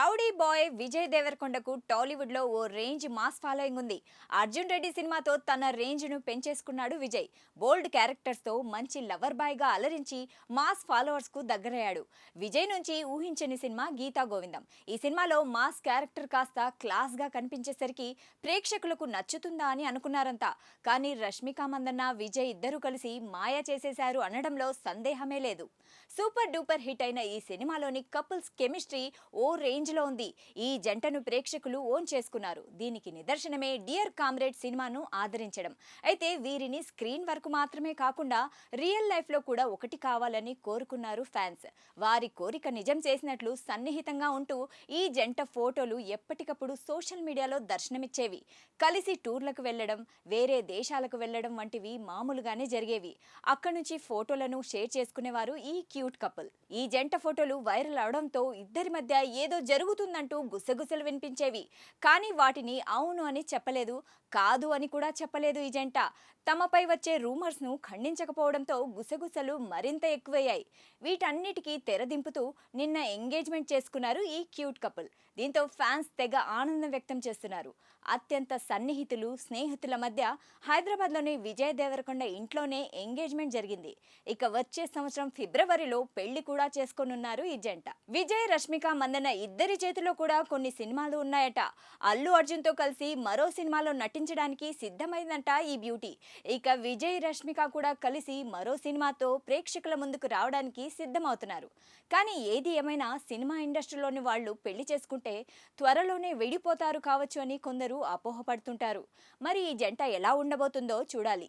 Rowdy boy Vijay దేవరకొండకు Tollywood లో ఓ range mass following ఉంది. అర్జున్ రెడ్డి సినిమాతో తన రేంజ్ ను పెంచేసుకున్నాడు విజయ్. బోల్డ్ క్యారెక్టర్స్ తో మంచి లవర్ బాయ్ గా అలరించి మాస్ ఫాలోవర్స్ కు దగ్గరయ్యాడు. విజయ్ నుంచి ఊహించని సినిమా గీతా గోవిందం. ఈ సినిమాలో మాస్ క్యారెక్టర్ కాస్త క్లాస్ గా కనిపించేసరికి ప్రేక్షకులకు నచ్చుతుందా అని అనుకున్నారంతా. కానీ రష్మిక మందన్న విజయ్ ఇద్దరు కలిసి మాయ చేసేశారు అనడంలో సందేహమే లేదు. సూపర్ డూపర్ హిట్ అయిన ఈ సినిమాలోని కపుల్స్ కెమిస్ట్రీ ఓ రేంజ్ లో ఉంది. ఈ జంటను ప్రేక్షకులు ఓన్ చేసుకున్నారు. దీనికి నిదర్శనమే డియర్ కామ్రేడ్ సినిమాను ఆదరించడం. అయితే వీరిని స్క్రీన్ వరకు మాత్రమే కాకుండా రియల్ లైఫ్ లో కూడా ఒకటి కావాలని కోరుకున్నారు ఫ్యాన్స్. వారి కోరిక నిజం చేసినట్లు సన్నిహితంగా ఉంటూ ఈ జంట ఫోటోలు ఎప్పటికప్పుడు సోషల్ మీడియాలో దర్శనమిచ్చేవి. కలిసి టూర్లకు వెళ్లడం, వేరే దేశాలకు వెళ్లడం వంటివి మామూలుగానే జరిగేవి. అక్కడి నుంచి ఫోటోలను షేర్ చేసుకునేవారు ఈ క్యూట్ కపుల్. ఈ జంట ఫోటోలు వైరల్ అవడంతో ఇద్దరి మధ్య ఏదో జరుగుతుందంటూ గుసగుసలు వినిపించేవి. కానీ వాటిని అవును అని చెప్పలేదు, కాదు అని కూడా చెప్పలేదు ఈ జంట. తమపై వచ్చే రూమర్స్ ను ఖండించకపోవడంతో గుసగుసలు మరింత ఎక్కువయ్యాయి. వీటన్నిటికీ తెరదింపుతూ నిన్న ఎంగేజ్మెంట్ చేసుకున్నారు ఈ క్యూట్ కపుల్. దీంతో ఫ్యాన్స్ తెగ ఆనందం వ్యక్తం చేస్తున్నారు. అత్యంత సన్నిహితులు, స్నేహితుల మధ్య హైదరాబాద్లోని విజయ్ దేవరకొండ ఇంట్లోనే ఎంగేజ్మెంట్ జరిగింది. ఇక వచ్చే సంవత్సరం ఫిబ్రవరిలో పెళ్లి కూడా చేసుకోనున్నారు ఈ జంట. విజయ్, రష్మిక మందన్న ఇద్దరి చేతిలో కూడా కొన్ని సినిమాలు ఉన్నాయట. అల్లు అర్జున్ తో కలిసి మరో సినిమాలో నటించడానికి సిద్ధమైందంట ఈ బ్యూటీ. ఇక విజయ్, రష్మిక కూడా కలిసి మరో సినిమాతో ప్రేక్షకుల ముందుకు రావడానికి సిద్ధమవుతున్నారు. కానీ ఏది ఏమైనా సినిమా ఇండస్ట్రీలోని వాళ్ళు పెళ్లి చేసుకుంటే త్వరలోనే విడిపోతారు కావచ్చు అని కొందరు అపోహపడుతుంటారు. మరి ఈ జంట ఎలా ఉండబోతుందో చూడాలి.